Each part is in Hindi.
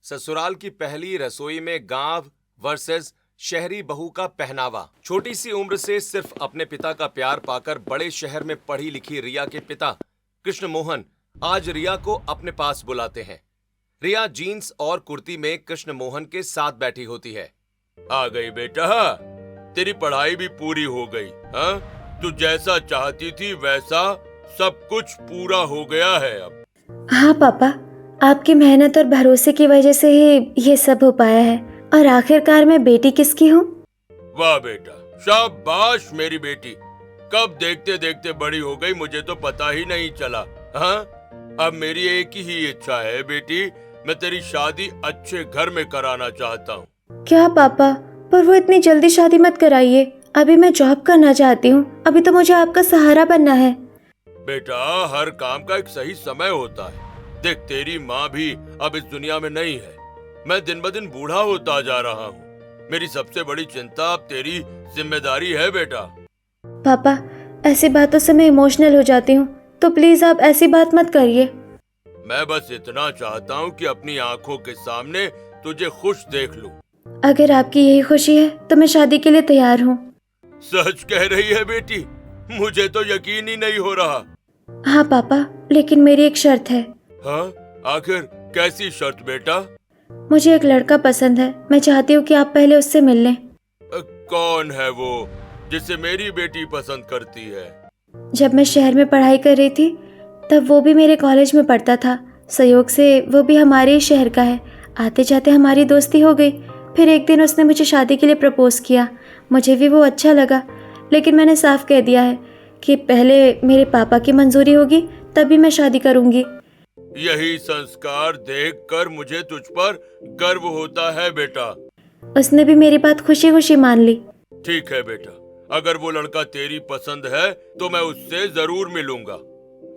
ससुराल की पहली रसोई में गांव वर्सेस शहरी बहू का पहनावा। छोटी सी उम्र से सिर्फ अपने पिता का प्यार पाकर बड़े शहर में पढ़ी लिखी रिया के पिता कृष्ण मोहन आज रिया को अपने पास बुलाते हैं। रिया जीन्स और कुर्ती में कृष्ण मोहन के साथ बैठी होती है। आ गई बेटा, तेरी पढ़ाई भी पूरी हो गई। हाँ, तू जैसा चाहती थी वैसा सब कुछ पूरा हो गया है अब। हाँ पापा, आपकी मेहनत और भरोसे की वजह से ही ये सब हो पाया है। और आखिरकार मैं बेटी किसकी हूँ? वाह बेटा, शाबाश मेरी बेटी। कब देखते देखते बड़ी हो गई, मुझे तो पता ही नहीं चला। हाँ, अब मेरी एक ही इच्छा है बेटी, मैं तेरी शादी अच्छे घर में कराना चाहता हूँ। क्या पापा, पर वो इतनी जल्दी शादी मत कराइए। अभी मैं जॉब करना चाहती हूँ। अभी तो मुझे आपका सहारा बनना है। बेटा, हर काम का एक सही समय होता है। देख, तेरी माँ भी अब इस दुनिया में नहीं है। मैं दिन ब दिन बूढ़ा होता जा रहा हूँ। मेरी सबसे बड़ी चिंता अब तेरी जिम्मेदारी है बेटा। पापा, ऐसी बातों से मैं इमोशनल हो जाती हूँ, तो प्लीज आप ऐसी बात मत करिए। मैं बस इतना चाहता हूँ कि अपनी आंखों के सामने तुझे खुश देख लूं। अगर आपकी यही खुशी है तो मैं शादी के लिए तैयार हूँ। सच कह रही है बेटी? मुझे तो यकीन ही नहीं हो रहा। हाँ पापा, लेकिन मेरी एक शर्त है। हाँ, आखिर कैसी शर्त बेटा? मुझे एक लड़का पसंद है। मैं चाहती हूँ कि आप पहले उससे मिल लें। कौन है वो जिसे मेरी बेटी पसंद करती है? जब मैं शहर में पढ़ाई कर रही थी तब वो भी मेरे कॉलेज में पढ़ता था। संयोग से वो भी हमारे ही शहर का है। आते जाते हमारी दोस्ती हो गई। फिर एक दिन उसने मुझे शादी के लिए प्रपोज किया। मुझे भी वो अच्छा लगा, लेकिन मैंने साफ कह दिया है कि पहले मेरे पापा की मंजूरी होगी तभी मैं शादी करूंगी। यही संस्कार देखकर मुझे तुझ पर गर्व होता है बेटा। उसने भी मेरी बात खुशी खुशी मान ली। ठीक है बेटा, अगर वो लड़का तेरी पसंद है तो मैं उससे जरूर मिलूंगा।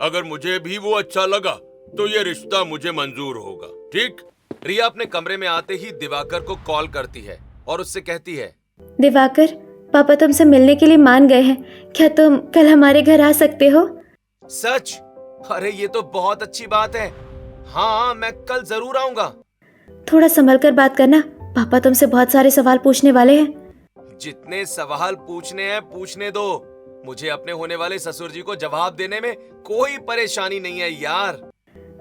अगर मुझे भी वो अच्छा लगा तो ये रिश्ता मुझे मंजूर होगा। ठीक? रिया अपने कमरे में आते ही दिवाकर को कॉल करती है और उससे कहती है, दिवाकर, पापा तुमसे मिलने के लिए मान गए हैं। क्या तुम कल हमारे घर आ सकते हो? सच? अरे ये तो बहुत अच्छी बात है। हाँ, मैं कल जरूर आऊंगा। थोड़ा संभल कर बात करना, पापा तुमसे बहुत सारे सवाल पूछने वाले हैं। जितने सवाल पूछने हैं पूछने दो। मुझे अपने होने वाले ससुर जी को जवाब देने में कोई परेशानी नहीं है यार।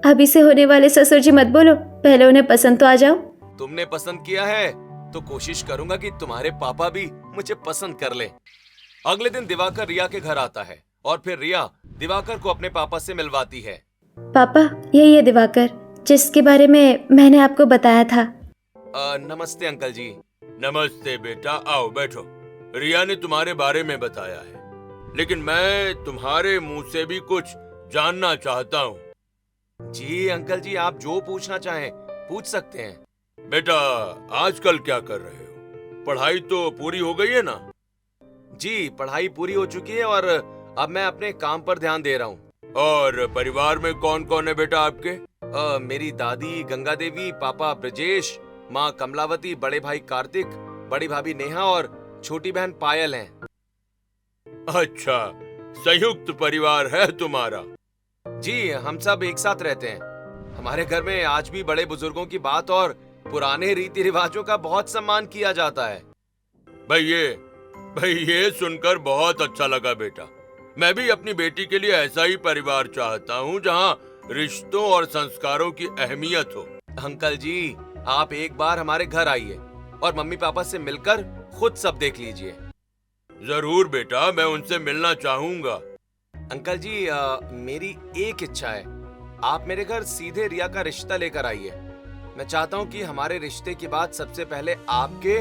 अभी से होने वाले ससुर जी मत बोलो, पहले उन्हें पसंद तो आ जाओ। तुमने पसंद किया है तो कोशिश करूंगा कि तुम्हारे पापा भी मुझे पसंद कर ले। अगले दिन दिवाकर रिया के घर आता है और फिर रिया दिवाकर को अपने पापा से मिलवाती है। पापा, यही है दिवाकर, जिसके बारे में मैंने आपको बताया था। नमस्ते अंकल जी। नमस्ते बेटा, आओ बैठो। रिया ने तुम्हारे बारे में बताया है, लेकिन मैं तुम्हारे मुंह से भी कुछ जानना चाहता हूँ। जी अंकल जी, आप जो पूछना चाहें पूछ सकते हैं। बेटा, आजकल क्या कर रहे हो? पढ़ाई तो पूरी हो गई है ना? जी, पढ़ाई पूरी हो चुकी है और अब मैं अपने काम पर ध्यान दे रहा हूँ। और परिवार में कौन कौन है बेटा आपके? मेरी दादी गंगा देवी, पापा ब्रजेश, माँ कमलावती, बड़े भाई कार्तिक, बड़ी भाभी नेहा और छोटी बहन पायल हैं। अच्छा, संयुक्त परिवार है तुम्हारा? जी, हम सब एक साथ रहते हैं। हमारे घर में आज भी बड़े बुजुर्गों की बात और पुराने रीति रिवाजों का बहुत सम्मान किया जाता है। भाई ये सुनकर बहुत अच्छा लगा बेटा। मैं भी अपनी बेटी के लिए ऐसा ही परिवार चाहता हूँ जहाँ रिश्तों और संस्कारों की अहमियत हो। अंकल जी, आप एक बार हमारे घर आइए और मम्मी पापा से मिलकर खुद सब देख लीजिए। जरूर बेटा, मैं उनसे मिलना चाहूंगा। अंकल जी, मेरी एक इच्छा है, आप मेरे घर सीधे रिया का रिश्ता लेकर आइए। मैं चाहता हूँ कि हमारे रिश्ते की बात सबसे पहले आपके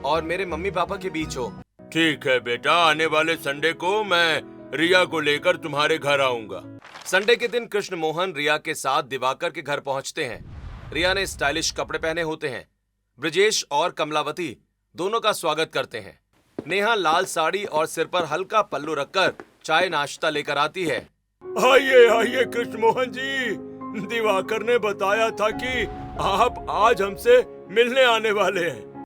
और मेरे मम्मी पापा के बीच हो। ठीक है बेटा, आने वाले संडे को मैं रिया को लेकर तुम्हारे घर आऊंगा। संडे के दिन कृष्ण मोहन रिया के साथ दिवाकर के घर पहुंचते हैं। रिया ने स्टाइलिश कपड़े पहने होते हैं। ब्रजेश और कमलावती दोनों का स्वागत करते हैं। नेहा लाल साड़ी और सिर पर हल्का पल्लू रखकर चाय नाश्ता लेकर आती है। आइए आइए कृष्ण मोहन जी, दिवाकर ने बताया था कि आप आज हमसे मिलने आने वाले हैं।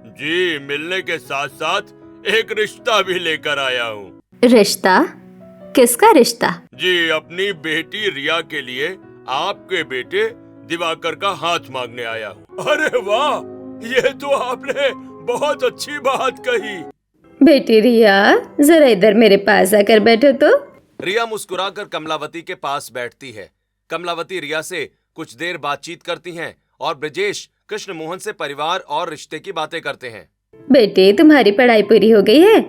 जी, मिलने के साथ साथ एक रिश्ता भी लेकर आया हूँ। रिश्ता? किसका रिश्ता? जी, अपनी बेटी रिया के लिए आपके बेटे दिवाकर का हाथ मांगने आया हूँ। अरे वाह, ये तो आपने बहुत अच्छी बात कही। बेटी रिया, जरा इधर मेरे पास आकर बैठो तो। रिया मुस्कुराकर कमलावती के पास बैठती है। कमलावती रिया से कुछ देर बातचीत करती हैं और ब्रजेश कृष्ण मोहन से परिवार और रिश्ते की बातें करते हैं। बेटे, तुम्हारी पढ़ाई पूरी हो गई है?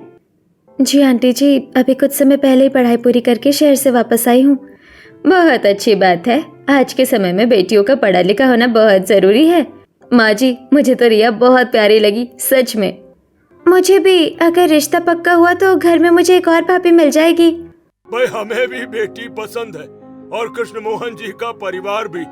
जी आंटी जी, अभी कुछ समय पहले ही पढ़ाई पूरी करके शहर से वापस आई हूँ। बहुत अच्छी बात है। आज के समय में बेटियों का पढ़ा लिखा होना बहुत जरूरी है। माँ जी, मुझे तो रिया बहुत प्यारी लगी, सच में। मुझे भी। अगर रिश्ता पक्का हुआ तो घर में मुझे एक और भाभी मिल जाएगी। भाई, हमें भी बेटी पसंद है और कृष्ण मोहन जी का परिवार भी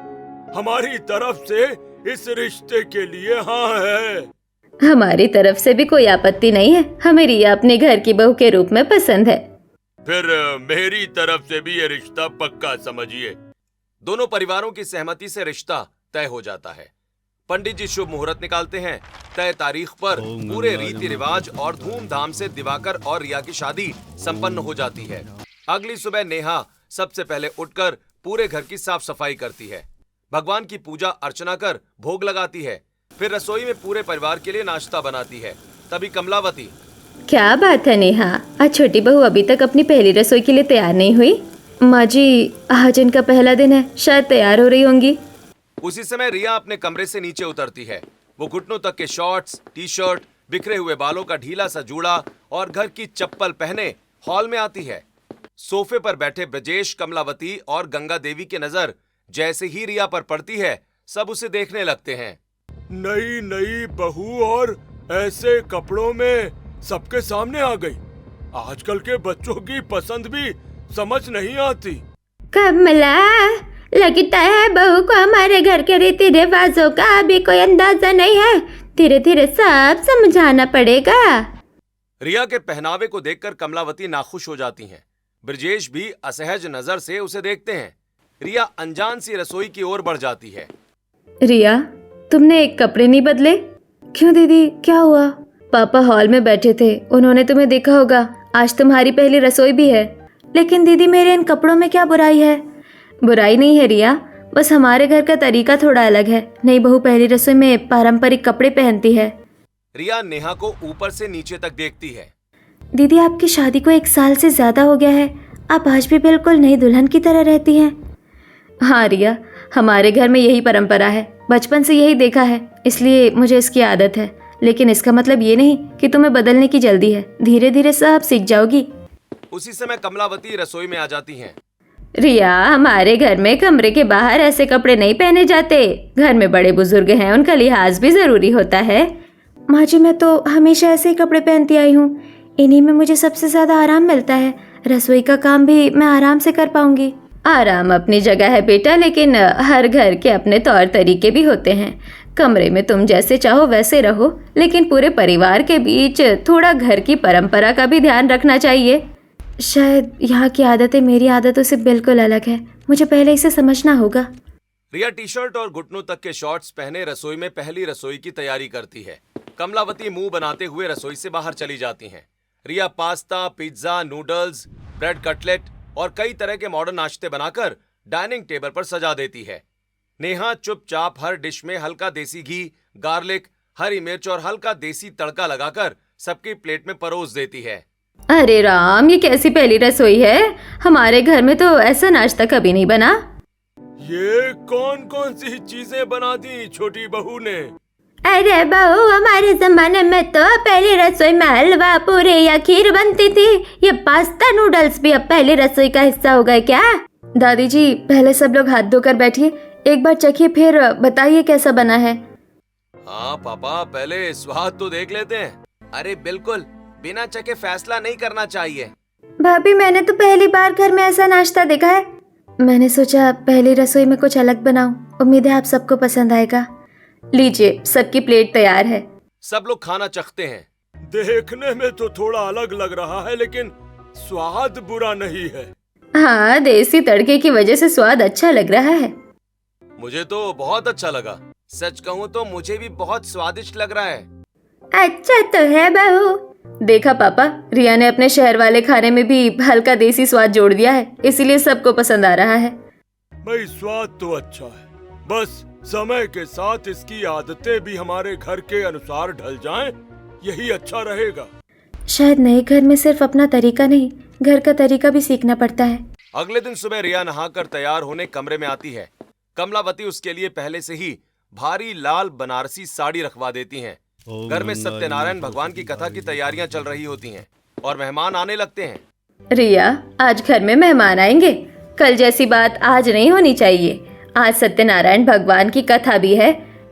हमारी तरफ से इस रिश्ते के लिए हाँ है। हमारी तरफ से भी कोई आपत्ति नहीं है। हमें रिया अपने घर की बहू के रूप में पसंद है। फिर मेरी तरफ से भी ये रिश्ता पक्का समझिए। दोनों परिवारों की सहमति से रिश्ता तय हो जाता है। पंडित जी शुभ मुहूर्त निकालते हैं। तय तारीख पर पूरे रीति रिवाज और धूमधाम से दिवाकर और रिया की शादी संपन्न हो जाती है। अगली सुबह नेहा सबसे पहले उठकर पूरे घर की साफ सफाई करती है, भगवान की पूजा अर्चना कर भोग लगाती है, फिर रसोई में पूरे परिवार के लिए नाश्ता बनाती है। तभी कमलावती, क्या बात है नेहा, आज छोटी बहू अभी तक अपनी पहली रसोई के लिए तैयार नहीं हुई? माँ जी, आज इनका पहला दिन है, शायद तैयार हो रही होंगी। उसी समय रिया अपने कमरे से नीचे उतरती है। वो घुटनों तक के शॉर्ट्स, टी शर्ट, बिखरे हुए बालों का ढीला सा जूड़ा और घर की चप्पल पहने हॉल में आती है। सोफे पर बैठे ब्रजेश, कमलावती और गंगा देवी की नजर जैसे ही रिया पर पड़ती है, सब उसे देखने लगते हैं। नई नई बहू और ऐसे कपड़ों में सबके सामने आ गई। आजकल के बच्चों की पसंद भी समझ नहीं आती। कमला, लगता है बहू को हमारे घर के रीति रिवाजों का अभी कोई अंदाजा नहीं है। धीरे धीरे सब समझाना पड़ेगा। रिया के पहनावे को देखकर कमलावती नाखुश हो जाती हैं। ब्रजेश भी असहज नजर से उसे देखते हैं। रिया अनजान सी रसोई की ओर बढ़ जाती है। रिया, तुमने एक कपड़े नहीं बदले? क्यों दीदी, क्या हुआ? पापा हॉल में बैठे थे, उन्होंने तुम्हें देखा होगा। आज तुम्हारी पहली रसोई भी है। लेकिन दीदी, मेरे इन कपड़ों में क्या बुराई है? बुराई नहीं है रिया, बस हमारे घर का तरीका थोड़ा अलग है। नई बहू पहली रसोई में पारंपरिक कपड़े पहनती है। रिया नेहा को ऊपर से नीचे तक देखती है। दीदी, आपकी शादी को 1 साल से ज्यादा हो गया है, आप आज भी बिल्कुल नई दुल्हन की तरह रहती हैं। हाँ रिया, हमारे घर में यही परंपरा है, बचपन से यही देखा है, इसलिए मुझे इसकी आदत है। लेकिन इसका मतलब ये नहीं कि तुम्हें बदलने की जल्दी है। धीरे धीरे सब सीख जाओगी। उसी समय कमलावती रसोई में आ जाती हैं। रिया, हमारे घर में कमरे के बाहर ऐसे कपड़े नहीं पहने जाते। घर में बड़े बुजुर्ग हैं, उनका लिहाज भी जरूरी होता है। माँ जी, मैं तो हमेशा ऐसे ही कपड़े पहनती आई हूँ। इन्हीं में मुझे सबसे ज्यादा आराम मिलता है। रसोई का काम भी मैं आराम से कर पाऊंगी। आराम अपनी जगह है बेटा, लेकिन हर घर के अपने तौर तरीके भी होते हैं। कमरे में तुम जैसे चाहो वैसे रहो, लेकिन पूरे परिवार के बीच थोड़ा घर की परंपरा का भी ध्यान रखना चाहिए। शायद यहाँ की आदतें मेरी आदतों से बिल्कुल अलग है। मुझे पहले इसे समझना होगा। रिया टी शर्ट और घुटनों तक के शॉर्ट्स पहने रसोई में पहली रसोई की तैयारी करती है। कमलावती मुंह बनाते हुए रसोई से बाहर चली जाती हैं। रिया pasta, pizza, noodles, bread cutlet और कई तरह के मॉडर्न नाश्ते बनाकर डाइनिंग टेबल पर सजा देती है। नेहा चुपचाप हर डिश में हल्का देसी घी, गार्लिक, हरी मिर्च और हल्का देसी तड़का लगाकर सबकी प्लेट में परोस देती है। अरे राम, ये कैसी पहली रसोई है? हमारे घर में तो ऐसा नाश्ता कभी नहीं बना। ये कौन कौन सी चीजें बना दी छोटी बहू ने? अरे बहू, हमारे जमाने में तो पहली रसोई में हलवा, पूरी या खीर बनती थी। ये पास्ता नूडल्स भी अब पहली रसोई का हिस्सा हो गए क्या? दादी जी, पहले सब लोग हाथ धोकर बैठिए, एक बार चखिए, फिर बताइए कैसा बना है। हाँ पापा, पहले स्वाद तो देख लेते हैं। अरे बिल्कुल, बिना चखे फैसला नहीं करना चाहिए। भाभी, मैंने तो पहली बार घर में ऐसा नाश्ता देखा है। मैंने सोचा पहली रसोई में कुछ अलग बनाऊं। उम्मीद है आप सबको पसंद आएगा। लीजिए, सबकी प्लेट तैयार है। सब लोग खाना चखते हैं। देखने में तो थोड़ा अलग लग रहा है, लेकिन स्वाद बुरा नहीं है। हाँ, देसी तड़के की वजह से स्वाद अच्छा लग रहा है। मुझे तो बहुत अच्छा लगा। सच कहूँ तो मुझे भी बहुत स्वादिष्ट लग रहा है। अच्छा तो है बहू। देखा पापा, रिया ने अपने शहर वाले खाने में भी हल्का देसी स्वाद जोड़ दिया है, इसीलिए सबको पसंद आ रहा है। भाई, स्वाद तो अच्छा है, बस समय के साथ इसकी आदतें भी हमारे घर के अनुसार ढल जाएं, यही अच्छा रहेगा। शायद नए घर में सिर्फ अपना तरीका नहीं, घर का तरीका भी सीखना पड़ता है। अगले दिन सुबह रिया नहाकर तैयार होने कमरे में आती है। कमलावती उसके लिए पहले से ही भारी लाल बनारसी साड़ी रखवा देती हैं। घर में सत्यनारायण भगवान की कथा की तैयारियां चल रही होती हैं और मेहमान आने लगते हैं। रिया, आज घर में मेहमान आएंगे। कल जैसी बात आज नहीं होनी चाहिए। आज सत्यनारायण भगवान की कथा भी है।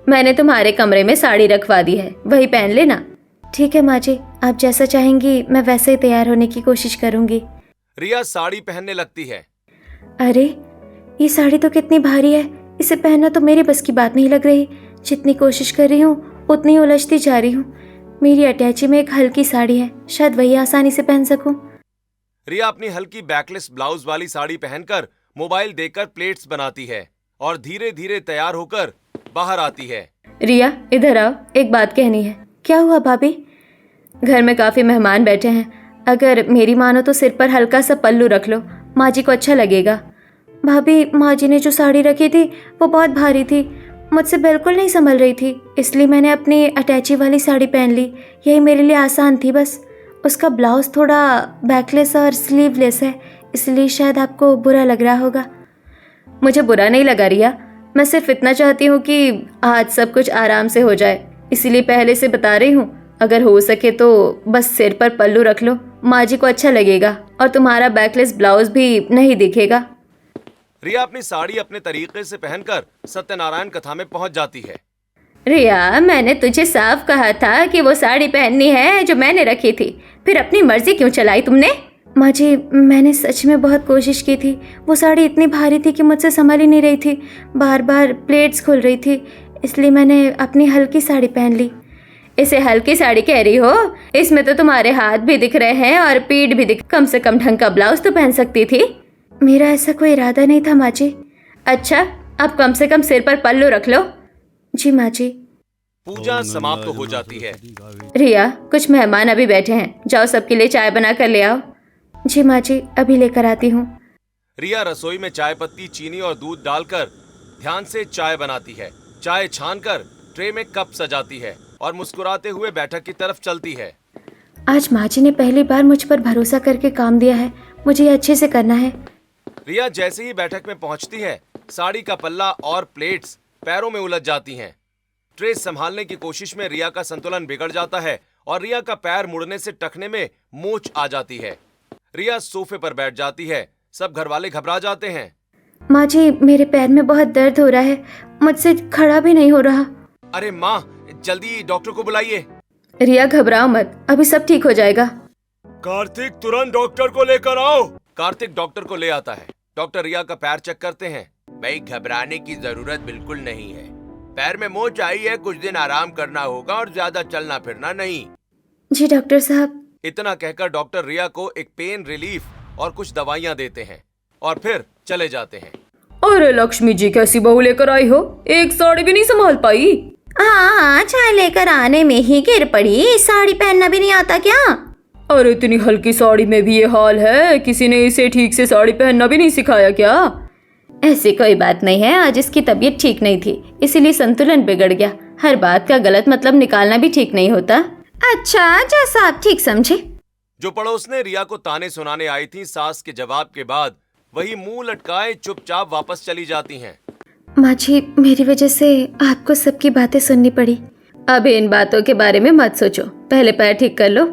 मैंने तुम्हारे कमरे में साड़ी रखवा दी है, वही पहन लेना। ठीक है माँ जी, आप जैसा चाहेंगी मैं वैसे ही तैयार होने की कोशिश करूंगी। रिया साड़ी पहनने लगती है। अरे, ये साड़ी तो कितनी भारी है, इसे पहनना तो मेरी बस की बात नहीं लग रही। जितनी कोशिश कर रही हूँ उतनी उलझती जा रही हूँ। मेरी अटैची में एक हल्की साड़ी है, शायद वही आसानी से पहन सकूं। रिया अपनी हल्की बैकलेस ब्लाउज वाली साड़ी पहनकर मोबाइल देखकर प्लेट्स बनाती है और धीरे धीरे तैयार होकर बाहर आती है। रिया, इधर आओ, एक बात कहनी है। क्या हुआ भाभी? घर में काफी मेहमान बैठे हैं। अगर मेरी मानो तो सिर पर हल्का सा पल्लू रख लो, माँ जी को अच्छा लगेगा। भाभी, माँ जी ने जो साड़ी रखी थी वो बहुत भारी थी, मुझसे बिल्कुल नहीं संभल रही थी, इसलिए मैंने अपनी अटैची वाली साड़ी पहन ली। यही मेरे लिए आसान थी बस। उसका ब्लाउज थोड़ा बैकलेस और स्लीवलेस है, इसलिए शायद आपको बुरा लग रहा होगा। मुझे बुरा नहीं लगा रिया, मैं सिर्फ इतना चाहती हूँ कि आज सब कुछ आराम से हो जाए, इसीलिए पहले से बता रही हूँ। अगर हो सके तो बस सिर पर पल्लू रख लो, माँ जी को अच्छा लगेगा और तुम्हारा बैकलेस ब्लाउज भी नहीं दिखेगा। रिया अपनी साड़ी अपने तरीके से पहनकर सत्यनारायण कथा में पहुंच जाती है। रिया, मैंने तुझे साफ कहा था कि वो साड़ी पहननी है जो मैंने रखी थी, फिर अपनी मर्जी क्यों चलाई तुमने? माँ जी, मैंने सच में बहुत कोशिश की थी। वो साड़ी इतनी भारी थी कि मुझसे संभल ही नहीं रही थी, बार बार प्लेट्स खुल रही थी, इसलिए मैंने अपनी हल्की साड़ी पहन ली। इसे हल्की साड़ी कह रही हो? इसमें तो तुम्हारे हाथ भी दिख रहे हैं और पीठ भी दिख। कम से कम ढंग का ब्लाउज तो पहन सकती थी। मेरा ऐसा कोई इरादा नहीं था माँ जी। अच्छा, अब कम से कम सिर पर पल्लू रख लो। जी माँ जी। पूजा समाप्त हो जाती है। रिया, कुछ मेहमान अभी बैठे हैं, जाओ सबके लिए चाय बना कर ले आओ। जी माँ जी, अभी लेकर आती हूँ। रिया रसोई में चाय पत्ती, चीनी और दूध डालकर ध्यान से चाय बनाती है। चाय छानकर ट्रे में कप सजाती है और मुस्कुराते हुए बैठक की तरफ चलती है। आज माँ जी ने पहली बार मुझ पर भरोसा करके काम दिया है, मुझे ये अच्छे से करना है। रिया जैसे ही बैठक में पहुंचती है, साड़ी का पल्ला और प्लेट्स पैरों में उलझ जाती हैं। ट्रे संभालने की कोशिश में रिया का संतुलन बिगड़ जाता है और रिया का पैर मुड़ने से टखने में मोच आ जाती है। रिया सोफे पर बैठ जाती है। सब घर वाले घबरा जाते हैं। माँ जी, मेरे पैर में बहुत दर्द हो रहा है, मुझसे खड़ा भी नहीं हो रहा। अरे माँ, जल्दी डॉक्टर को बुलाइए। रिया, घबराओ मत, अभी सब ठीक हो जाएगा। कार्तिक, तुरंत डॉक्टर को लेकर आओ। कार्तिक डॉक्टर को ले आता है। डॉक्टर रिया का पैर चेक करते हैं। भाई, घबराने की जरूरत बिल्कुल नहीं है। पैर में मोच आई है, कुछ दिन आराम करना होगा और ज्यादा चलना फिरना नहीं। जी डॉक्टर साहब। इतना कहकर डॉक्टर रिया को एक पेन रिलीफ और कुछ दवाइयाँ देते हैं और फिर चले जाते हैं। अरे लक्ष्मी जी, कैसी बहू लेकर आई हो, एक साड़ी भी नहीं संभाल पाई। हाँ, चाय लेकर आने में ही गिर पड़ी, साड़ी पहनना भी नहीं आता क्या? अरे इतनी हल्की साड़ी में भी ये हाल है, किसी ने इसे ठीक से साड़ी पहनना भी नहीं सिखाया क्या? ऐसी कोई बात नहीं है, आज इसकी तबीयत ठीक नहीं थी, इसीलिए संतुलन बिगड़ गया। हर बात का गलत मतलब निकालना भी ठीक नहीं होता। अच्छा, जैसा आप ठीक समझे। जो पड़ोसने रिया को ताने सुनाने आई थी, सास के जवाब के बाद वही मुंह लटकाए चुपचाप वापस चली जाती हैं। माँ जी, मेरी वजह से आपको सबकी बातें सुननी पड़ी। अब इन बातों के बारे में मत सोचो, पहले पैर ठीक कर लो।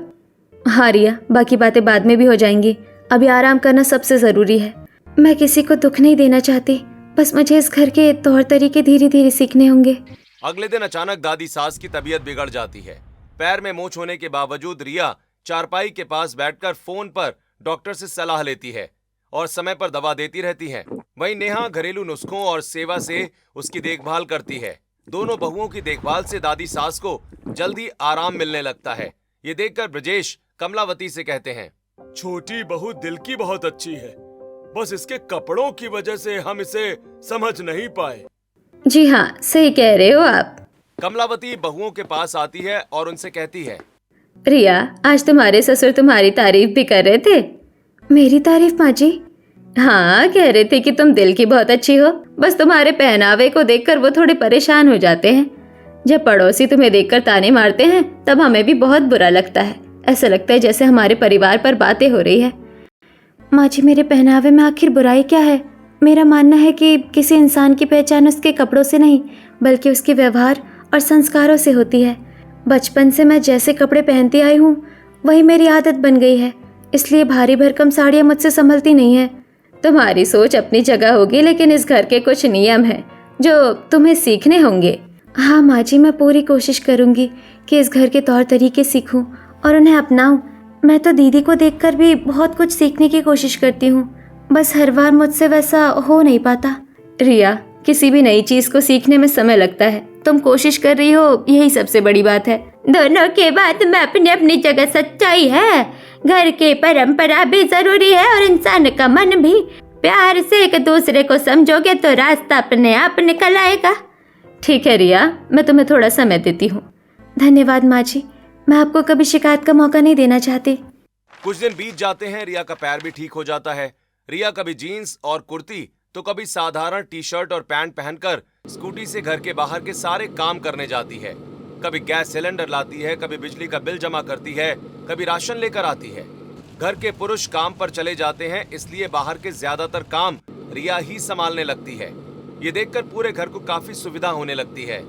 हाँ रिया, बाकी बातें बाद में भी हो जाएंगी, अभी आराम करना सबसे जरूरी है। मैं किसी को दुख नहीं देना चाहती, बस मुझे इस घर के तौर तरीके धीरे धीरे सीखने होंगे। अगले दिन अचानक दादी सास की तबीयत बिगड़ जाती है। पैर में मोच होने के बावजूद रिया चारपाई के पास बैठकर फोन पर डॉक्टर से सलाह लेती है और समय पर दवा देती रहती है। वहीं नेहा घरेलू नुस्खों और सेवा से उसकी देखभाल करती है। दोनों बहुओं की देखभाल से दादी सास को जल्दी आराम मिलने लगता है। ये देखकर ब्रजेश कमलावती से कहते हैं, छोटी बहू दिल की बहुत अच्छी है, बस इसके कपड़ों की वजह से हम इसे समझ नहीं पाए। जी हाँ, सही कह रहे हो आप। कमलावती बहुओं के पास आती है और उनसे कहती है, रिया, आज तुम्हारे ससुर तुम्हारी तारीफ भी कर रहे थे। मेरी तारीफ माँ जी? हाँ, कह रहे थे कि तुम दिल की बहुत अच्छी हो, बस तुम्हारे पहनावे को देखकर वो थोड़े परेशान हो जाते हैं। जब पड़ोसी तुम्हें देखकर ताने मारते हैं तब हमें भी बहुत बुरा लगता है। ऐसा लगता है जैसे हमारे परिवार पर बातें हो रही है। माँ जी, मेरे पहनावे में आखिर बुराई क्या है? मेरा मानना है कि किसी इंसान की पहचान उसके कपड़ों से नहीं बल्कि उसके व्यवहार और संस्कारों से होती है। बचपन से मैं जैसे कपड़े पहनती आई हूँ वही मेरी आदत बन गई है, इसलिए भारी भरकम साड़ियाँ मुझसे संभलती नहीं है। तुम्हारी सोच अपनी जगह होगी, लेकिन इस घर के कुछ नियम हैं जो तुम्हें सीखने होंगे। हाँ माँ जी, मैं पूरी कोशिश करूँगी कि इस घर के तौर तरीके सीखूँ और उन्हें अपनाऊँ। मैं तो दीदी को देखकर भी बहुत कुछ सीखने की कोशिश करती हूँ, बस हर बार मुझसे वैसा हो नहीं पाता। रिया, किसी भी नई चीज को सीखने में समय लगता है। तुम कोशिश कर रही हो, यही सबसे बड़ी बात है। दोनों के बात में अपनी अपनी जगह सच्चाई है। घर की परंपरा भी जरूरी है और इंसान का मन भी। प्यार से एक दूसरे को समझोगे तो रास्ता अपने आप निकल आएगा। ठीक है रिया, मैं तुम्हें थोड़ा समय देती हूँ। धन्यवाद माँ जी, मैं आपको कभी शिकायत का मौका नहीं देना चाहती। कुछ दिन बीत जाते हैं, रिया का पैर भी ठीक हो जाता है। रिया कभी जीन्स और कुर्ती तो कभी साधारण टी शर्ट और पैंट पहनकर स्कूटी से घर के बाहर के सारे काम करने जाती है। कभी गैस सिलेंडर लाती है, कभी बिजली का बिल जमा करती है, कभी राशन लेकर आती है। घर के पुरुष काम पर चले जाते हैं, इसलिए बाहर के ज्यादातर काम रिया ही संभालने लगती है। ये देखकर पूरे घर को काफी सुविधा होने लगती है।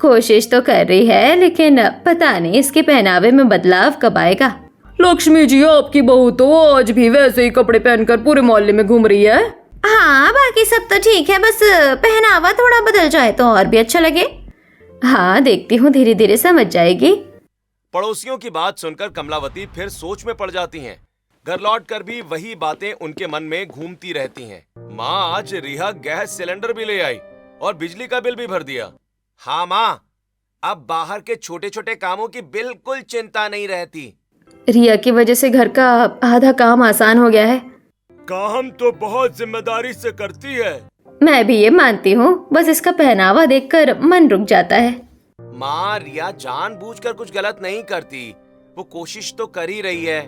कोशिश तो कर रही है, लेकिन पता नहीं इसके पहनावे में बदलाव कब आएगा। लक्ष्मी जी, आपकी बहू तो आज भी वैसे ही कपड़े पहनकर पूरे मोहल्ले में घूम रही है। हाँ, बाकी सब तो ठीक है, बस पहनावा थोड़ा बदल जाए तो और भी अच्छा लगे। हाँ, देखती हूँ, धीरे धीरे समझ जाएगी। पड़ोसियों की बात सुनकर कमलावती फिर सोच में पड़ जाती हैं। घर लौटकर भी वही बातें उनके मन में घूमती रहती हैं। माँ, आज रिया गैस सिलेंडर भी ले आई और बिजली का बिल भी भर दिया। हाँ माँ, अब बाहर के छोटे छोटे कामों की बिल्कुल चिंता नहीं रहती। रिया की वजह से घर का आधा काम आसान हो गया है। काम तो बहुत जिम्मेदारी से करती है। मैं भी ये मानती हूँ, बस इसका पहनावा देखकर मन रुक जाता है। माँ, रिया जानबूझकर कुछ गलत नहीं करती, वो कोशिश तो कर ही रही है।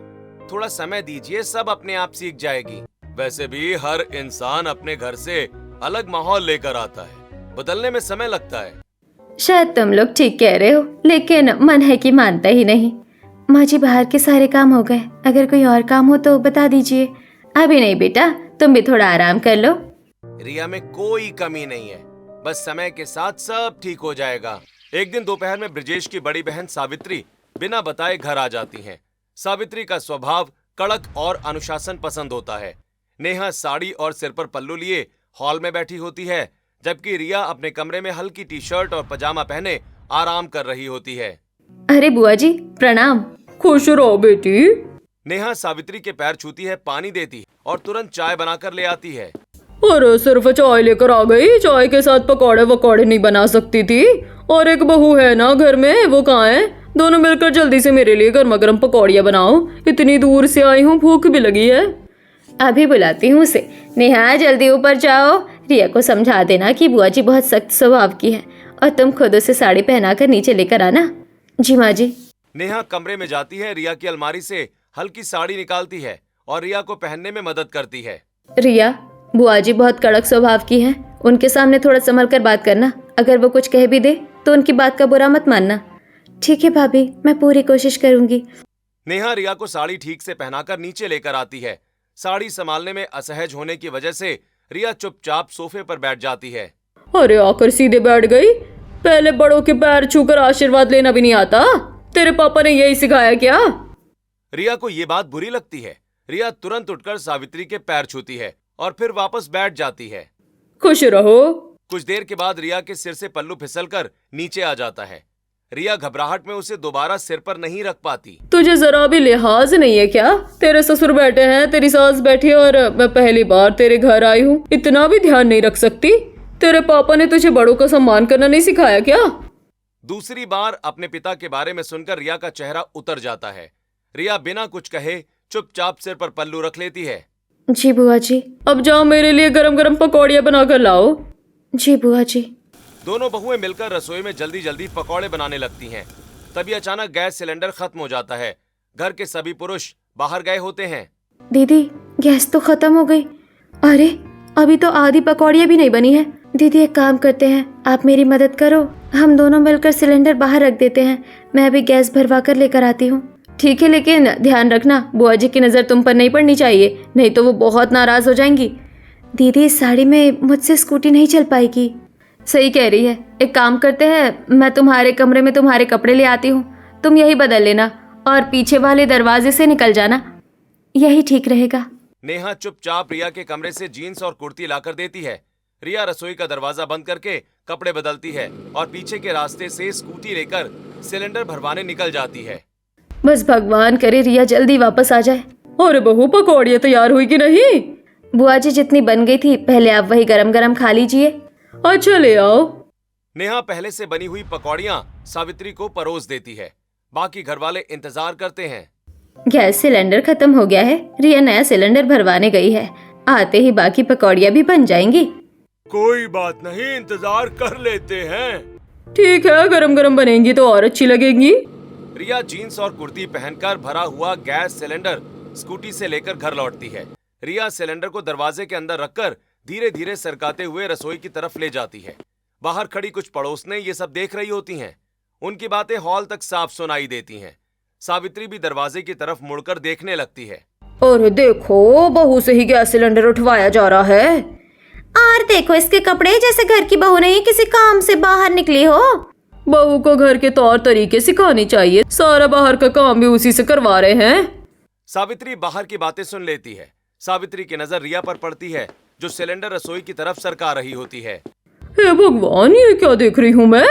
थोड़ा समय दीजिए, सब अपने आप सीख जाएगी। वैसे भी हर इंसान अपने घर से अलग माहौल लेकर आता है, बदलने में समय लगता है। शायद तुम लोग ठीक कह रहे हो, लेकिन मन है कि मानता ही नहीं। माँ जी, बाहर के सारे काम हो गए, अगर कोई और काम हो तो बता दीजिए। अभी नहीं बेटा, तुम भी थोड़ा आराम कर लो। रिया में कोई कमी नहीं है, बस समय के साथ सब ठीक हो जाएगा। एक दिन दोपहर में ब्रजेश की बड़ी बहन सावित्री बिना बताए घर आ जाती हैं। सावित्री का स्वभाव कड़क और अनुशासन पसंद होता है। नेहा साड़ी और सिर पर पल्लू लिए हॉल में बैठी होती है, जबकि रिया अपने कमरे में हल्की टी शर्ट और पजामा पहने आराम कर रही होती है। अरे बुआ जी, प्रणाम। खुश रहो बेटी। नेहा सावित्री के पैर छूती है, पानी देती और तुरंत चाय बनाकर ले आती है। अरे सिर्फ चाय लेकर आ गई, चाय के साथ पकौड़े वकौड़े नहीं बना सकती थी? और एक बहू है ना घर में, वो कहाँ है? दोनों मिलकर जल्दी से मेरे लिए गर्मा गर्म पकौड़ियाँ बनाओ, इतनी दूर से आई हूँ, भूख भी लगी है। अभी बुलाती हूँ उसे। नेहा, जल्दी ऊपर जाओ। रिया को समझा देना कि बुआ जी बहुत सख्त स्वभाव की है और तुम खुद उसे साड़ी पहनाकर नीचे लेकर आना। जी माँ जी। नेहा कमरे में जाती है, रिया की अलमारी से हल्की साड़ी निकालती है और रिया को पहनने में मदद करती है। रिया, बुआ जी बहुत कड़क स्वभाव की हैं, उनके सामने थोड़ा संभल कर बात करना। अगर वो कुछ कह भी दे तो उनकी बात का बुरा मत मानना। ठीक है भाभी, मैं पूरी कोशिश करूंगी। नेहा रिया को साड़ी ठीक से पहनाकर नीचे लेकर आती है। साड़ी संभालने में असहज होने की वजह से रिया चुपचाप सोफे पर बैठ जाती है। अरे आकर सीधे बैठ गई। पहले बड़ों के पैर छूकर आशीर्वाद लेना भी नहीं आता? तेरे पापा ने यही सिखाया क्या? रिया को ये बात बुरी लगती है। रिया तुरंत उठकर सावित्री के पैर छूती है और फिर वापस बैठ जाती है। खुश रहो। कुछ देर के बाद रिया के सिर से पल्लू फिसलकर नीचे आ जाता है। रिया घबराहट में उसे दोबारा सिर पर नहीं रख पाती। तुझे जरा भी लिहाज नहीं है क्या? तेरे ससुर बैठे हैं, तेरी सास बैठी है और मैं पहली बार तेरे घर आई हूँ, इतना भी ध्यान नहीं रख सकती? तेरे पापा ने तुझे बड़ों का सम्मान करना नहीं सिखाया क्या? दूसरी बार अपने पिता के बारे में सुनकर रिया का चेहरा उतर जाता है। रिया बिना कुछ कहे चुपचाप सिर पर पल्लू रख लेती है। जी बुआ जी। अब जाओ मेरे लिए गरम गरम पकौड़ियाँ बनाकर लाओ। जी बुआ जी। दोनों बहुएं मिलकर रसोई में जल्दी जल्दी पकौड़े बनाने लगती हैं। तभी अचानक गैस सिलेंडर खत्म हो जाता है। घर के सभी पुरुष बाहर गए होते हैं। दीदी, गैस तो खत्म हो गई। अरे अभी तो आधी पकौड़ियाँ भी नहीं बनी है। दीदी एक काम करते हैं, आप मेरी मदद करो, हम दोनों मिलकर सिलेंडर बाहर रख देते हैं। मैं अभी गैस भरवा कर लेकर आती हूँ। ठीक है, लेकिन ध्यान रखना बुआ जी की नज़र तुम पर नहीं पड़नी चाहिए, नहीं तो वो बहुत नाराज़ हो जाएंगी। दीदी इस साड़ी में मुझसे स्कूटी नहीं चल पाएगी। सही कह रही है, एक काम करते हैं, मैं तुम्हारे कमरे में तुम्हारे कपड़े ले आती हूँ, तुम यही बदल लेना और पीछे वाले दरवाजे से निकल जाना, यही ठीक रहेगा। नेहा चुपचाप रिया के कमरे से जीन्स और कुर्ती लाकर देती है। रिया रसोई का दरवाजा बंद करके कपड़े बदलती है और पीछे के रास्ते से स्कूटी लेकर सिलेंडर भरवाने निकल जाती है। बस भगवान करे रिया जल्दी वापस आ जाए। अरे बहू, पकौड़ियाँ तैयार हुई कि नहीं? बुआ जी जितनी बन गई थी, पहले आप वही गरम गरम खा लीजिए। अच्छा ले आओ। नेहा पहले से बनी हुई पकौड़ियाँ सावित्री को परोस देती है। बाकी घर वाले इंतजार करते हैं। गैस सिलेंडर खत्म हो गया है, रिया नया सिलेंडर भरवाने गई है, आते ही बाकी पकौड़ियाँ भी बन जाएंगी। कोई बात नहीं, इंतजार कर लेते हैं। ठीक है, गरम गरम बनेंगी तो और अच्छी लगेंगी। रिया जीन्स और कुर्ती पहनकर भरा हुआ गैस सिलेंडर स्कूटी से लेकर घर लौटती है। रिया सिलेंडर को दरवाजे के अंदर रखकर धीरे धीरे सरकाते हुए रसोई की तरफ ले जाती है। बाहर खड़ी कुछ पड़ोसनें ये सब देख रही होती हैं। उनकी बातें हॉल तक साफ सुनाई देती हैं। सावित्री भी दरवाजे की तरफ मुड़कर देखने लगती है। और देखो, बहू से ही गैस सिलेंडर उठवाया जा रहा है। और देखो इसके कपड़े, जैसे घर की बहू नहीं किसी काम से बाहर निकली हो। बहू को घर के तौर तरीके सिखाने चाहिए, सारा बाहर का काम भी उसी से करवा रहे हैं। सावित्री बाहर की बातें सुन लेती है। सावित्री की नजर रिया पर पड़ती है, जो सिलेंडर रसोई की तरफ सरका रही होती है। हे भगवान, ये क्या देख रही हूँ मैं?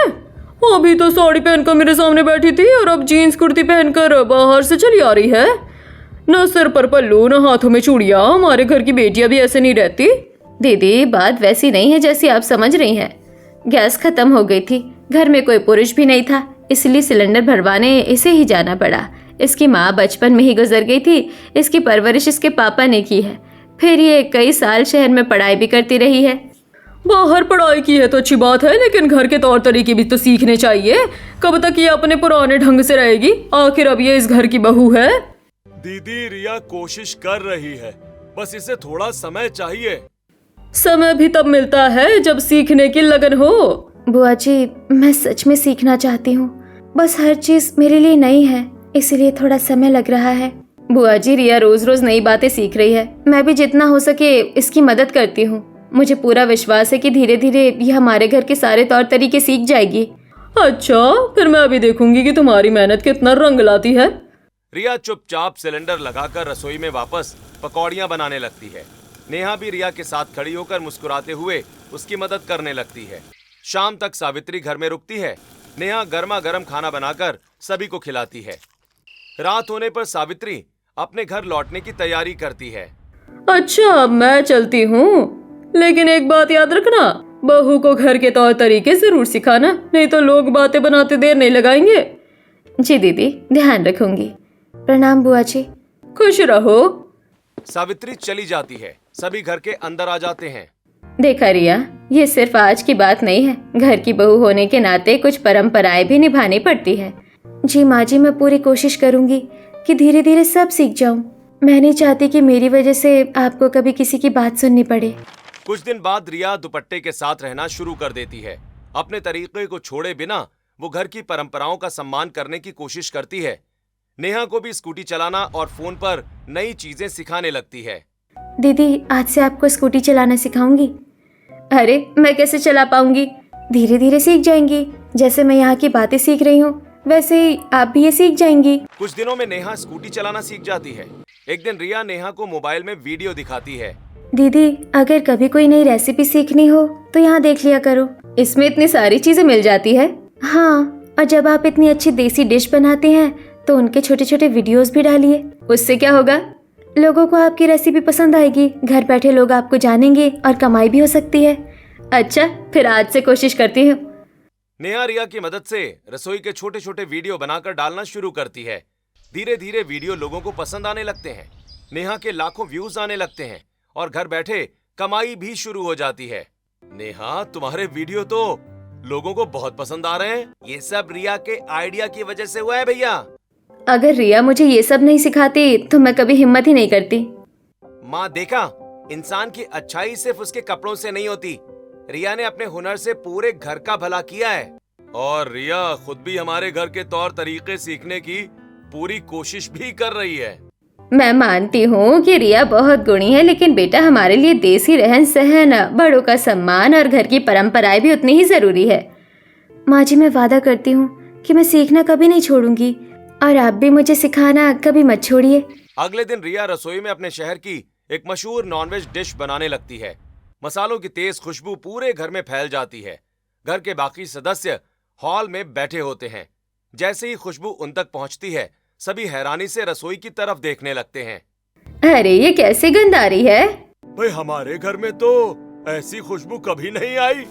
अभी तो साड़ी पहनकर मेरे सामने बैठी थी और अब जीन्स कुर्ती पहनकर बाहर से चली आ रही है। न सिर पर पल्लू, न हाथों में चूड़ियाँ। हमारे घर की बेटियां भी ऐसे नहीं रहती। दीदी बात वैसी नहीं है जैसी आप समझ रही हैं। गैस खत्म हो गई थी, घर में कोई पुरुष भी नहीं था, इसलिए सिलेंडर भरवाने इसे ही जाना पड़ा। इसकी माँ बचपन में ही गुजर गई थी, इसकी परवरिश इसके पापा ने की है। फिर ये कई साल शहर में पढ़ाई भी करती रही है। बाहर पढ़ाई की है तो अच्छी बात है, लेकिन घर के तौर तरीके भी तो सीखने चाहिए। कब तक ये अपने पुराने ढंग से रहेगी? आखिर अब ये इस घर की बहू है। दीदी, रिया कोशिश कर रही है, बस इसे थोड़ा समय चाहिए। समय भी तब मिलता है जब सीखने की लगन हो। बुआ जी मैं सच में सीखना चाहती हूँ, बस हर चीज मेरे लिए नई है, इसलिए थोड़ा समय लग रहा है। बुआ जी रिया रोज रोज नई बातें सीख रही है, मैं भी जितना हो सके इसकी मदद करती हूँ। मुझे पूरा विश्वास है कि धीरे धीरे ये हमारे घर के सारे तौर तरीके सीख जाएगी। अच्छा, फिर मैं अभी देखूंगी कि तुम्हारी मेहनत कितना रंग लाती है। रिया चुपचाप सिलेंडर लगाकर रसोई में वापस पकौड़ियाँ बनाने लगती है। नेहा भी रिया के साथ खड़ी होकर मुस्कुराते हुए उसकी मदद करने लगती है। शाम तक सावित्री घर में रुकती है। नेहा गर्मा गर्म खाना बनाकर सभी को खिलाती है। रात होने पर सावित्री अपने घर लौटने की तैयारी करती है। अच्छा, मैं चलती हूँ, लेकिन एक बात याद रखना, बहू को घर के तौर तरीके जरूर सिखाना, नहीं तो लोग बातें बनाते देर नहीं लगाएंगे। जी दीदी, ध्यान रखूंगी। प्रणाम बुआ जी। खुश रहो। सावित्री चली जाती है। सभी घर के अंदर आ जाते हैं। देखा रिया, ये सिर्फ आज की बात नहीं है, घर की बहू होने के नाते कुछ परंपराएं भी निभानी पड़ती है। जी माँ जी, मैं पूरी कोशिश करूंगी कि धीरे धीरे सब सीख जाऊं। मैं नहीं चाहती कि मेरी वजह से आपको कभी किसी की बात सुननी पड़े। कुछ दिन बाद रिया दुपट्टे के साथ रहना शुरू कर देती है। अपने तरीके को छोड़े बिना वो घर की परंपराओं का सम्मान करने की कोशिश करती है। नेहा को भी स्कूटी चलाना और फोन पर नई चीजें सिखाने लगती है। दीदी आज से आपको स्कूटी चलाना सिखाऊंगी। अरे मैं कैसे चला पाऊंगी? धीरे धीरे सीख जाएंगी। जैसे मैं यहाँ की बातें सीख रही हूँ वैसे ही आप भी ये सीख जाएंगी। कुछ दिनों में नेहा स्कूटी चलाना सीख जाती है। एक दिन रिया नेहा को मोबाइल में वीडियो दिखाती है। दीदी अगर कभी कोई नई रेसिपी सीखनी हो तो यहाँ देख लिया करो, इसमें इतनी सारी चीजें मिल जाती है। हाँ, और जब आप इतनी अच्छी देसी डिश बनाते हैं तो उनके छोटे छोटे वीडियोस भी डालिए। उससे क्या होगा, लोगों को आपकी रेसिपी पसंद आएगी, घर बैठे लोग आपको जानेंगे और कमाई भी हो सकती है। अच्छा, फिर आज से कोशिश करती हूँ। नेहा रिया की मदद से रसोई के छोटे छोटे वीडियो बनाकर डालना शुरू करती है। धीरे धीरे वीडियो लोगों को पसंद आने लगते हैं। नेहा के लाखों व्यूज आने लगते हैं और घर बैठे कमाई भी शुरू हो जाती है। नेहा, तुम्हारे वीडियो तो लोगों को बहुत पसंद आ रहे हैं। ये सब रिया के आइडिया की वजह से हुआ है भैया। अगर रिया मुझे ये सब नहीं सिखाती तो मैं कभी हिम्मत ही नहीं करती। माँ देखा, इंसान की अच्छाई सिर्फ उसके कपड़ों से नहीं होती। रिया ने अपने हुनर से पूरे घर का भला किया है। और रिया खुद भी हमारे घर के तौर तरीके सीखने की पूरी कोशिश भी कर रही है। मैं मानती हूँ कि रिया बहुत गुणी है, लेकिन बेटा हमारे लिए देसी रहन सहन, बड़ों का सम्मान और घर की परंपराएं भी उतनी ही जरूरी है। माँ जी, मैं वादा करती हूँ कि मैं सीखना कभी नहीं छोड़ूंगी, और आप भी मुझे सिखाना कभी मत छोड़िए। अगले दिन रिया रसोई में अपने शहर की एक मशहूर नॉनवेज डिश बनाने लगती है। मसालों की तेज खुशबू पूरे घर में फैल जाती है। घर के बाकी सदस्य हॉल में बैठे होते हैं। जैसे ही खुशबू उन तक पहुंचती है, सभी हैरानी से रसोई की तरफ देखने लगते हैं। अरे ये कैसी गंध आ रही है? भाई हमारे घर में तो ऐसी खुशबू कभी नहीं आई।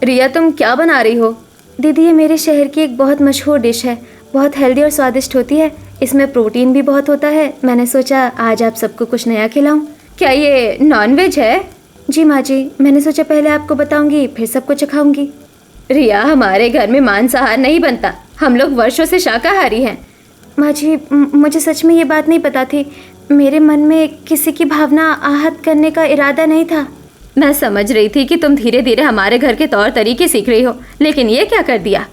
रिया, तुम क्या बना रही हो? दीदी, ये मेरे शहर की एक बहुत मशहूर डिश है। बहुत हेल्दी और स्वादिष्ट होती है। इसमें प्रोटीन भी बहुत होता है। मैंने सोचा आज आप सबको कुछ नया खिलाऊं। क्या ये नॉनवेज है? जी माँ जी, मैंने सोचा पहले आपको बताऊंगी, फिर सबको चखाऊंगी। रिया, हमारे घर में मांसाहार नहीं बनता। हम लोग वर्षों से शाकाहारी हैं। माँ जी, मुझे सच में ये बात नहीं पता थी। मेरे मन में किसी की भावना आहत करने का इरादा नहीं था। मैं समझ रही थी कि तुम धीरे धीरे हमारे घर के तौर तरीके सीख रही हो, लेकिन ये क्या कर दिया?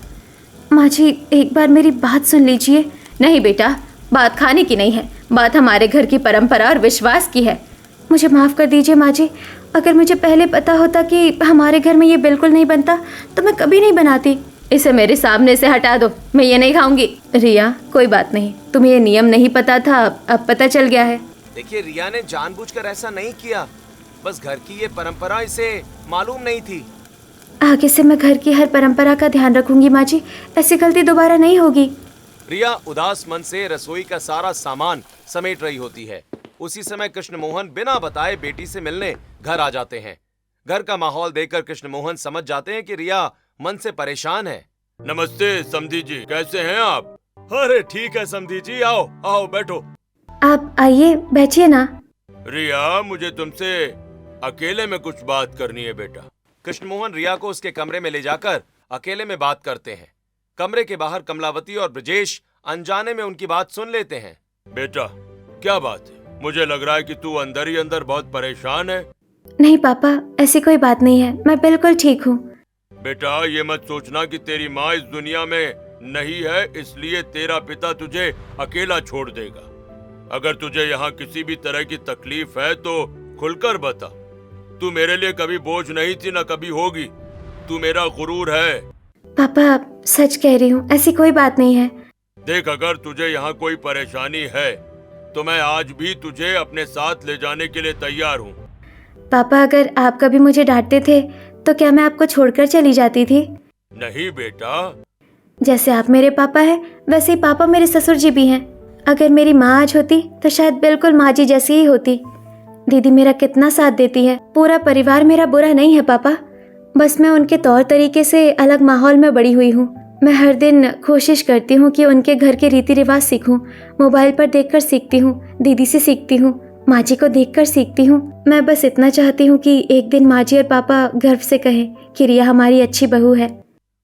माँ जी, एक बार मेरी बात सुन लीजिए। नहीं बेटा, बात खाने की नहीं है, बात हमारे घर की परंपरा और विश्वास की है। मुझे माफ़ कर दीजिए माँ जी। अगर मुझे पहले पता होता कि हमारे घर में ये बिल्कुल नहीं बनता तो मैं कभी नहीं बनाती। इसे मेरे सामने से हटा दो, मैं ये नहीं खाऊंगी। रिया, कोई बात नहीं, तुम्हें ये नियम नहीं पता था, अब पता चल गया है। देखिए, रिया ने जानबूझकर ऐसा नहीं किया, बस घर की ये परंपरा इसे मालूम नहीं थी। आगे से मैं घर की हर परंपरा का ध्यान रखूंगी माँ जी। ऐसी गलती दोबारा नहीं होगी। रिया उदास मन से रसोई का सारा सामान समेट रही होती है। उसी समय कृष्ण मोहन बिना बताए बेटी से मिलने घर आ जाते हैं। घर का माहौल देखकर कृष्ण मोहन समझ जाते हैं कि रिया मन से परेशान है। नमस्ते समधी जी, कैसे हैं आप? अरे ठीक है समधी जी, आओ आओ बैठो। आप आइए, बैठिए ना। रिया, मुझे तुमसे अकेले में कुछ बात करनी है बेटा। कृष्ण मोहन रिया को उसके कमरे में ले जाकर अकेले में बात करते हैं। कमरे के बाहर कमलावती और ब्रजेश अनजाने में उनकी बात सुन लेते हैं। बेटा, क्या बात है? मुझे लग रहा है कि तू अंदर ही अंदर बहुत परेशान है। नहीं पापा, ऐसी कोई बात नहीं है, मैं बिल्कुल ठीक हूँ। बेटा, ये मत सोचना कि तेरी माँ इस दुनिया में नहीं है इसलिए तेरा पिता तुझे अकेला छोड़ देगा। अगर तुझे यहाँ किसी भी तरह की तकलीफ है तो खुलकर बता। तू मेरे लिए कभी बोझ नहीं थी, न कभी होगी। तू मेरा गुरूर है। पापा, सच कह रही हूँ, ऐसी कोई बात नहीं है। देख, अगर तुझे यहाँ कोई परेशानी है तो मैं आज भी तुझे अपने साथ ले जाने के लिए तैयार हूँ। पापा, अगर आप कभी मुझे डांटते थे तो क्या मैं आपको छोड़कर चली जाती थी? नहीं बेटा। जैसे आप मेरे पापा हैं, वैसे ही पापा मेरे ससुर जी भी हैं। अगर मेरी माँ आज होती तो शायद बिल्कुल माँ जी जैसी ही होती। दीदी मेरा कितना साथ देती है। पूरा परिवार मेरा बुरा नहीं है पापा, बस मैं उनके तौर तरीके से अलग माहौल में बड़ी हुई हूँ। मैं हर दिन कोशिश करती हूँ कि उनके घर के रीति रिवाज सीखूं। मोबाइल पर देखकर सीखती हूँ, दीदी से सीखती हूँ, माँ जी को देखकर सीखती हूँ। मैं बस इतना चाहती हूँ कि एक दिन माँ जी और पापा गर्व से कहें कि रिया हमारी अच्छी बहू है।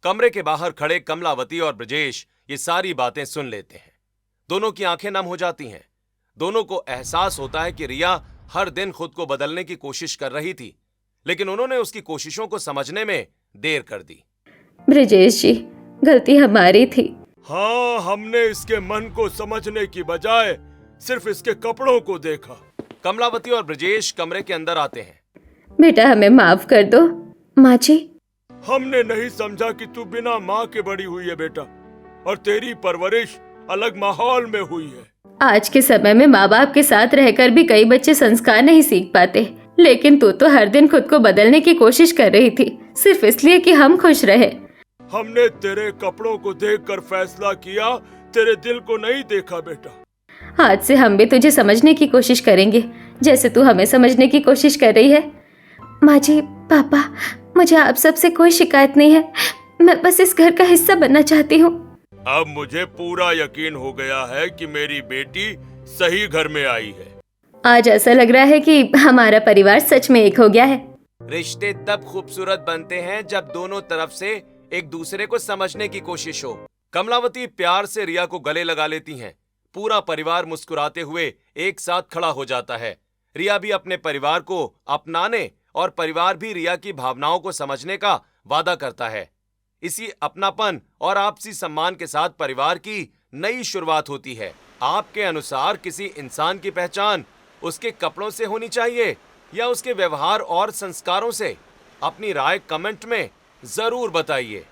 कमरे के बाहर खड़े कमलावती और ब्रजेश ये सारी बातें सुन लेते हैं। दोनों की आंखें नम हो जाती हैं। दोनों को एहसास होता है कि रिया हर दिन खुद को बदलने की कोशिश कर रही थी, लेकिन उन्होंने उसकी कोशिशों को समझने में देर कर दी। ब्रजेश जी, गलती हमारी थी। हाँ, हमने इसके मन को समझने की बजाय सिर्फ इसके कपड़ों को देखा। कमलावती और ब्रजेश कमरे के अंदर आते हैं। बेटा हमें माफ कर दो। माँ जी, हमने नहीं समझा कि तू बिना माँ के बड़ी हुई है बेटा, और तेरी परवरिश अलग माहौल में हुई है। आज के समय में माँ बाप के साथ रहकर भी कई बच्चे संस्कार नहीं सीख पाते, लेकिन तू तो हर दिन खुद को बदलने की कोशिश कर रही थी, सिर्फ इसलिए कि हम खुश रहे। हमने तेरे कपड़ों को देखकर फैसला किया, तेरे दिल को नहीं देखा बेटा। आज से हम भी तुझे समझने की कोशिश करेंगे, जैसे तू हमें समझने की कोशिश कर रही है। माँ जी, पापा, मुझे आप सबसे कोई शिकायत नहीं है। मैं बस इस घर का हिस्सा बनना चाहती हूँ। अब मुझे पूरा यकीन हो गया है कि मेरी बेटी सही घर में आई है। आज ऐसा लग रहा है कि हमारा परिवार सच में एक हो गया है। रिश्ते तब खूबसूरत बनते हैं जब दोनों तरफ से एक दूसरे को समझने की कोशिश हो। कमलावती प्यार से रिया को गले लगा लेती हैं। पूरा परिवार मुस्कुराते हुए एक साथ खड़ा हो जाता है। रिया भी अपने परिवार को अपनाने और परिवार भी रिया की भावनाओं को समझने का वादा करता है। इसी अपनापन और आपसी सम्मान के साथ परिवार की नई शुरुआत होती है। आपके अनुसार किसी इंसान की पहचान उसके कपड़ों से होनी चाहिए या उसके व्यवहार और संस्कारों से? अपनी राय कमेंट में जरूर बताइए।